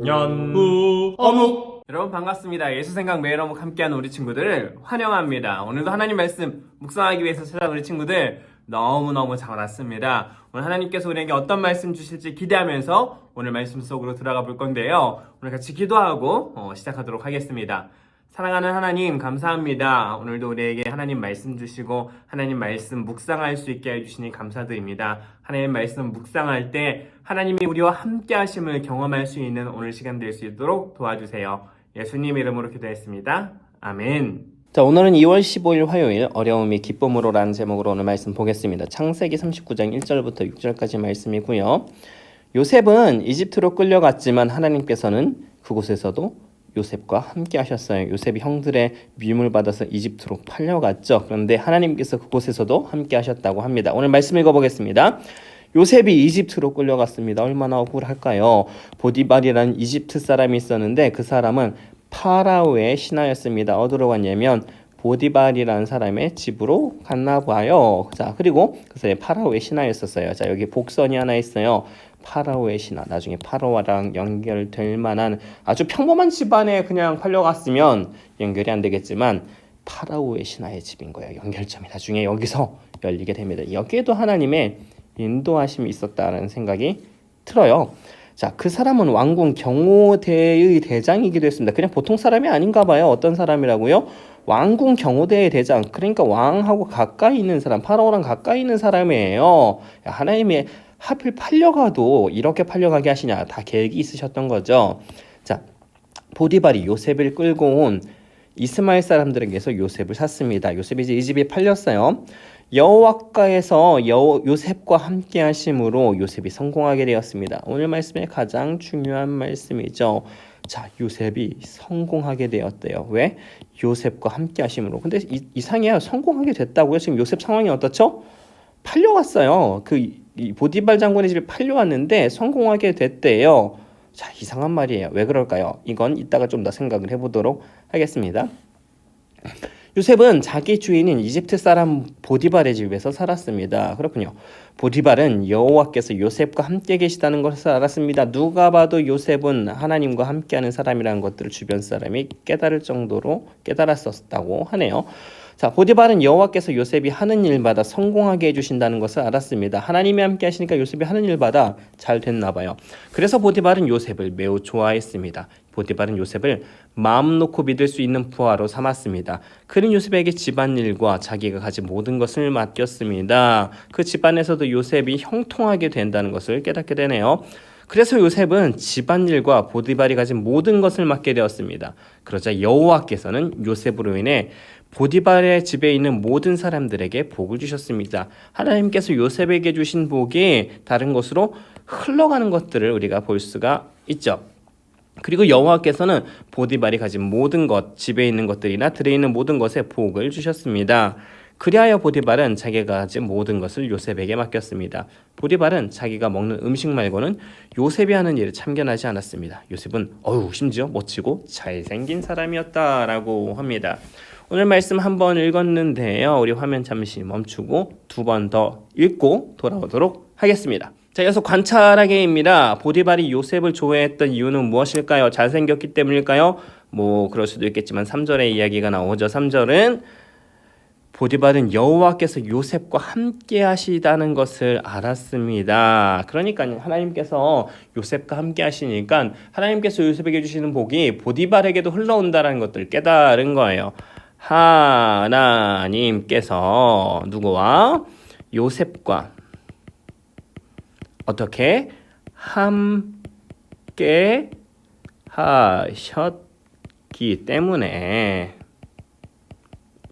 연구 어묵. 여러분 반갑습니다. 예수생각 매일 어묵 함께하는 우리 친구들을 환영합니다. 오늘도 하나님 말씀 묵상하기 위해서 찾아온 우리 친구들 너무너무 잘 왔습니다. 오늘 하나님께서 우리에게 어떤 말씀 주실지 기대하면서 오늘 말씀 속으로 들어가 볼 건데요. 오늘 같이 기도하고 시작하도록 하겠습니다. 사랑하는 하나님 감사합니다. 오늘도 우리에게 하나님 말씀 주시고 하나님 말씀 묵상할 수 있게 해주시니 감사드립니다. 하나님 말씀 묵상할 때 하나님이 우리와 함께 하심을 경험할 수 있는 오늘 시간 될 수 있도록 도와주세요. 예수님 이름으로 기도했습니다. 아멘. 자, 오늘은 2월 15일 화요일 어려움이 기쁨으로라는 제목으로 오늘 말씀 보겠습니다. 창세기 39장 1절부터 6절까지 말씀이고요. 요셉은 이집트로 끌려갔지만 하나님께서는 그곳에서도 요셉과 함께 하셨어요. 요셉이 형들의 미움을 받아서 이집트로 팔려갔죠. 그런데 하나님께서 그곳에서도 함께 하셨다고 합니다. 오늘 말씀 읽어보겠습니다. 요셉이 이집트로 끌려갔습니다. 얼마나 억울할까요? 보디발이라는 이집트 사람이 있었는데 그 사람은 파라오의 신하였습니다. 어디로 갔냐면 보디발이라는 사람의 집으로 갔나 봐요. 자, 그리고 그 사람이 파라오의 신하였었어요. 자, 여기 복선이 하나 있어요. 파라오의 신하. 나중에 파라오랑 연결될 만한 아주 평범한 집안에 그냥 팔려갔으면 연결이 안 되겠지만 파라오의 신하의 집인 거예요. 연결점이 나중에 여기서 열리게 됩니다. 여기에도 하나님의 인도하심이 있었다는 생각이 들어요. 자, 그 사람은 왕궁 경호대의 대장이기도 했습니다. 그냥 보통 사람이 아닌가 봐요. 어떤 사람이라고요? 왕궁 경호대의 대장. 그러니까 왕하고 가까이 있는 사람, 파라오랑 가까이 있는 사람이에요. 하나님이 하필 팔려가도 이렇게 팔려가게 하시냐. 다 계획이 있으셨던 거죠. 자, 보디발이 요셉을 끌고 온 이스마엘 사람들에게서 요셉을 샀습니다. 요셉이 이제 이 집에 팔렸어요. 여호와께서 요셉과 함께 하심으로 요셉이 성공하게 되었습니다. 오늘 말씀의 가장 중요한 말씀이죠. 자, 요셉이 성공하게 되었대요. 왜? 요셉과 함께 하심으로. 근데 이상해요. 성공하게 됐다고요? 지금 요셉 상황이 어떻죠? 팔려갔어요. 이 보디발 장군의 집에 팔려왔는데 성공하게 됐대요. 자, 이상한 말이에요. 왜 그럴까요? 이건 이따가 좀 더 생각을 해보도록 하겠습니다. 요셉은 자기 주인인 이집트 사람 보디발의 집에서 살았습니다. 그렇군요. 보디발은 여호와께서 요셉과 함께 계시다는 것을 알았습니다. 누가 봐도 요셉은 하나님과 함께하는 사람이라는 것들을 주변 사람이 깨달을 정도로 깨달았었다고 하네요. 자, 보디발은 여호와께서 요셉이 하는 일마다 성공하게 해주신다는 것을 알았습니다. 하나님이 함께 하시니까 요셉이 하는 일마다 잘 됐나 봐요. 그래서 보디발은 요셉을 매우 좋아했습니다. 보디발은 요셉을 마음 놓고 믿을 수 있는 부하로 삼았습니다. 그는 요셉에게 집안일과 자기가 가진 모든 것을 맡겼습니다. 그 집안에서도 요셉이 형통하게 된다는 것을 깨닫게 되네요. 그래서 요셉은 집안일과 보디발이 가진 모든 것을 맡게 되었습니다. 그러자 여호와께서는 요셉으로 인해 보디발의 집에 있는 모든 사람들에게 복을 주셨습니다. 하나님께서 요셉에게 주신 복이 다른 곳으로 흘러가는 것들을 우리가 볼 수가 있죠. 그리고 여호와께서는 보디발이 가진 모든 것, 집에 있는 것들이나 들에 있는 모든 것에 복을 주셨습니다. 그리하여 보디발은 자기가 가진 모든 것을 요셉에게 맡겼습니다. 보디발은 자기가 먹는 음식 말고는 요셉이 하는 일을 참견하지 않았습니다. 요셉은 심지어 멋지고 잘생긴 사람이었다라고 합니다. 오늘 말씀 한번 읽었는데요. 우리 화면 잠시 멈추고 두 번 더 읽고 돌아오도록 하겠습니다. 자, 이어서 관찰하기입니다. 보디발이 요셉을 좋아했던 이유는 무엇일까요? 잘생겼기 때문일까요? 그럴 수도 있겠지만 3절의 이야기가 나오죠. 3절은 보디발은 여호와께서 요셉과 함께 하시다는 것을 알았습니다. 그러니까 하나님께서 요셉과 함께 하시니까 하나님께서 요셉에게 주시는 복이 보디발에게도 흘러온다는 것들을 깨달은 거예요. 하나님께서 누구와? 요셉과 어떻게? 함께 하셨기 때문에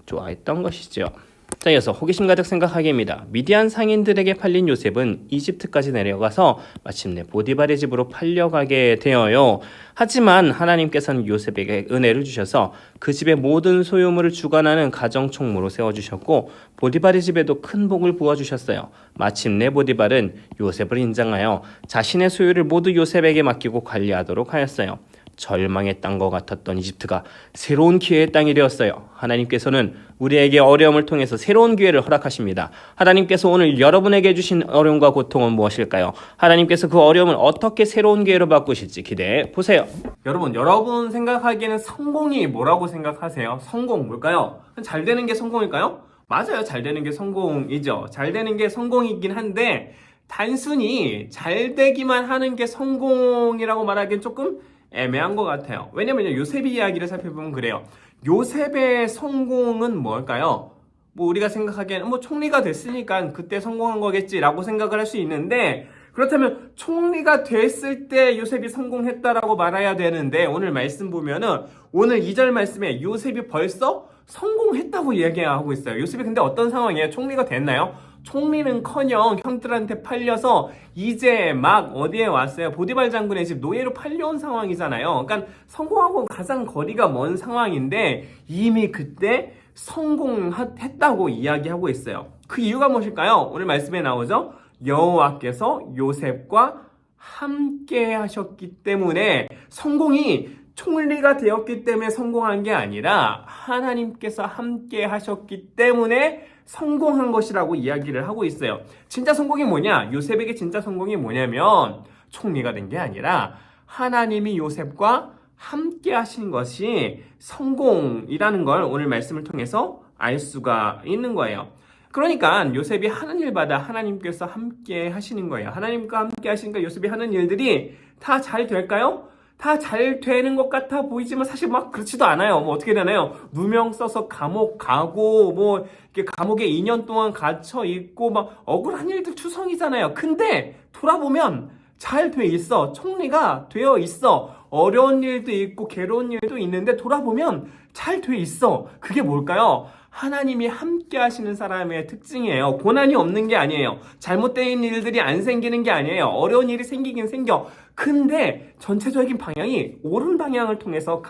좋아했던 것이죠. 자, 이어서 호기심 가득 생각하기입니다. 미디안 상인들에게 팔린 요셉은 이집트까지 내려가서 마침내 보디발의 집으로 팔려가게 되어요. 하지만 하나님께서는 요셉에게 은혜를 주셔서 그 집의 모든 소유물을 주관하는 가정총무로 세워주셨고 보디발의 집에도 큰 복을 부어주셨어요. 마침내 보디발은 요셉을 인정하여 자신의 소유를 모두 요셉에게 맡기고 관리하도록 하였어요. 절망의 땅과 같았던 이집트가 새로운 기회의 땅이 되었어요. 하나님께서는 우리에게 어려움을 통해서 새로운 기회를 허락하십니다. 하나님께서 오늘 여러분에게 주신 어려움과 고통은 무엇일까요? 하나님께서 그 어려움을 어떻게 새로운 기회로 바꾸실지 기대해 보세요. 여러분 생각하기에는 성공이 뭐라고 생각하세요? 성공 뭘까요? 잘 되는 게 성공일까요? 맞아요. 잘 되는 게 성공이죠. 잘 되는 게 성공이긴 한데 단순히 잘 되기만 하는 게 성공이라고 말하기엔 조금 애매한 것 같아요. 왜냐면요, 요셉의 이야기를 살펴보면 그래요. 요셉의 성공은 뭘까요? 뭐 우리가 생각하기에는 뭐 총리가 됐으니까 그때 성공한 거겠지라고 생각을 할 수 있는데, 그렇다면 총리가 됐을 때 요셉이 성공했다라고 말해야 되는데, 오늘 말씀 보면은 오늘 2절 말씀에 요셉이 벌써 성공했다고 이야기하고 있어요. 요셉이 근데 어떤 상황이에요? 총리가 됐나요? 총리는커녕 형들한테 팔려서 이제 막 어디에 왔어요? 보디발 장군의 집 노예로 팔려온 상황이잖아요. 그러니까 성공하고 가장 거리가 먼 상황인데 이미 그때 성공했다고 이야기하고 있어요. 그 이유가 무엇일까요? 오늘 말씀에 나오죠. 여호와께서 요셉과 함께 하셨기 때문에, 성공이 총리가 되었기 때문에 성공한 게 아니라 하나님께서 함께 하셨기 때문에 성공한 것이라고 이야기를 하고 있어요. 진짜 성공이 뭐냐? 요셉에게 진짜 성공이 뭐냐면 총리가 된 게 아니라 하나님이 요셉과 함께 하신 것이 성공이라는 걸 오늘 말씀을 통해서 알 수가 있는 거예요. 그러니까 요셉이 하는 일마다 하나님께서 함께 하시는 거예요. 하나님과 함께 하시니까 요셉이 하는 일들이 다 잘 될까요? 다 잘 되는 것 같아 보이지만 사실 막 그렇지도 않아요. 뭐 어떻게 되나요? 누명 써서 감옥 가고, 뭐 이렇게 감옥에 2년 동안 갇혀 있고, 막 억울한 일들 투성이잖아요. 근데 돌아보면 잘 돼 있어. 총리가 되어 있어. 어려운 일도 있고 괴로운 일도 있는데 돌아보면 잘 돼 있어. 그게 뭘까요? 하나님이 함께 하시는 사람의 특징이에요. 고난이 없는 게 아니에요. 잘못된 일들이 안 생기는 게 아니에요. 어려운 일이 생기긴 생겨. 근데 전체적인 방향이 옳은 방향을 통해서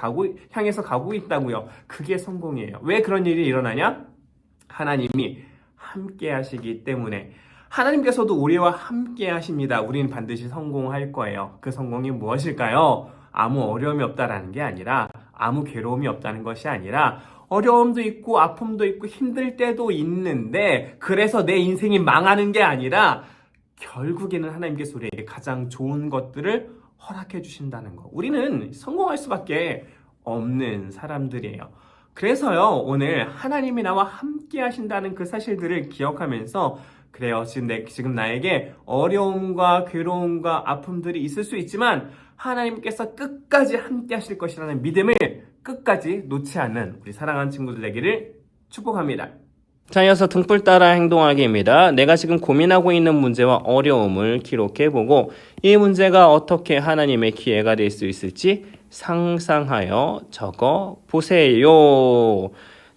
향해서 가고 있다고요. 그게 성공이에요. 왜 그런 일이 일어나냐? 하나님이 함께 하시기 때문에. 하나님께서도 우리와 함께 하십니다. 우리는 반드시 성공할 거예요. 그 성공이 무엇일까요? 아무 어려움이 없다라는 게 아니라, 아무 괴로움이 없다는 것이 아니라, 어려움도 있고 아픔도 있고 힘들 때도 있는데, 그래서 내 인생이 망하는 게 아니라 결국에는 하나님께서 우리에게 가장 좋은 것들을 허락해 주신다는 거. 우리는 성공할 수밖에 없는 사람들이에요. 그래서요, 오늘 하나님이 나와 함께 하신다는 그 사실들을 기억하면서, 그래요, 지금 나에게 어려움과 괴로움과 아픔들이 있을 수 있지만 하나님께서 끝까지 함께 하실 것이라는 믿음을 끝까지 놓지 않는 우리 사랑하는 친구들 되기를 축복합니다. 자, 이어서 등불 따라 행동하기입니다. 내가 지금 고민하고 있는 문제와 어려움을 기록해보고 이 문제가 어떻게 하나님의 기회가 될 수 있을지 상상하여 적어보세요.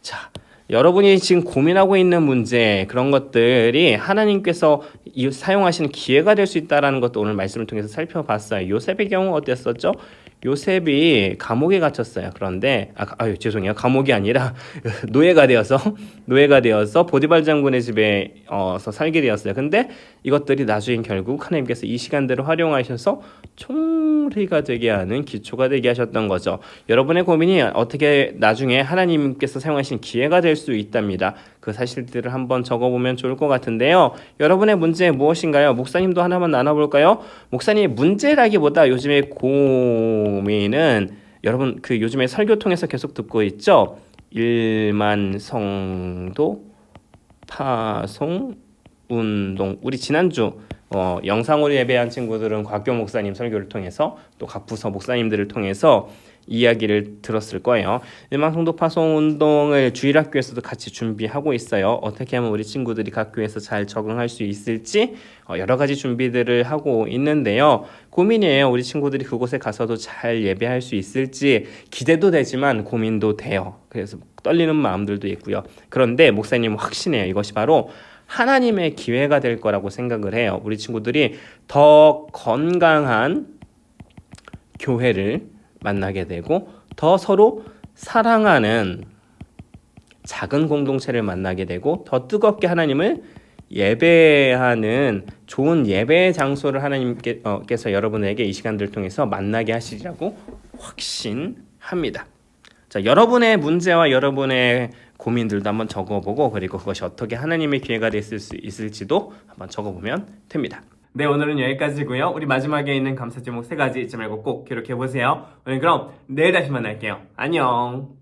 자, 여러분이 지금 고민하고 있는 문제, 그런 것들이 하나님께서 사용하시는 기회가 될 수 있다는 것도 오늘 말씀을 통해서 살펴봤어요. 요셉의 경우 어땠었죠? 요셉이 감옥에 갇혔어요. 그런데 죄송해요. 감옥이 아니라 노예가 되어서 보디발 장군의 집에서 살게 되었어요. 근데 이것들이 나중에 결국 하나님께서 이 시간들을 활용하셔서 총리가 되게 하는 기초가 되게 하셨던 거죠. 여러분의 고민이 어떻게 나중에 하나님께서 사용하신 기회가 될 수 있답니다. 그 사실들을 한번 적어보면 좋을 것 같은데요. 여러분의 문제 무엇인가요? 목사님도 하나만 나눠볼까요? 목사님, 문제라기보다 요즘에 고민은, 여러분 그 요즘에 설교 통해서 계속 듣고 있죠? 1만 성도 파송 운동. 우리 지난주 영상으로 예배한 친구들은 곽교 목사님 설교를 통해서, 또 각 부서 목사님들을 통해서 이야기를 들었을 거예요. 1만 성도 파송 운동을 주일학교에서도 같이 준비하고 있어요. 어떻게 하면 우리 친구들이 각 교회에서 잘 적응할 수 있을지 여러 가지 준비들을 하고 있는데요. 고민이에요. 우리 친구들이 그곳에 가서도 잘 예배할 수 있을지 기대도 되지만 고민도 돼요. 그래서 떨리는 마음들도 있고요. 그런데 목사님은 확신해요. 이것이 바로 하나님의 기회가 될 거라고 생각을 해요. 우리 친구들이 더 건강한 교회를 만나게 되고, 더 서로 사랑하는 작은 공동체를 만나게 되고, 더 뜨겁게 하나님을 예배하는 좋은 예배 장소를 하나님께서 여러분에게 이 시간들을 통해서 만나게 하시리라고 확신합니다. 자, 여러분의 문제와 여러분의 고민들도 한번 적어보고 그리고 그것이 어떻게 하나님의 기회가 됐을 수 있을지도 한번 적어보면 됩니다. 네, 오늘은 여기까지고요. 우리 마지막에 있는 감사 제목 3가지 잊지 말고 꼭 기록해보세요. 오늘 그럼 내일 다시 만날게요. 안녕.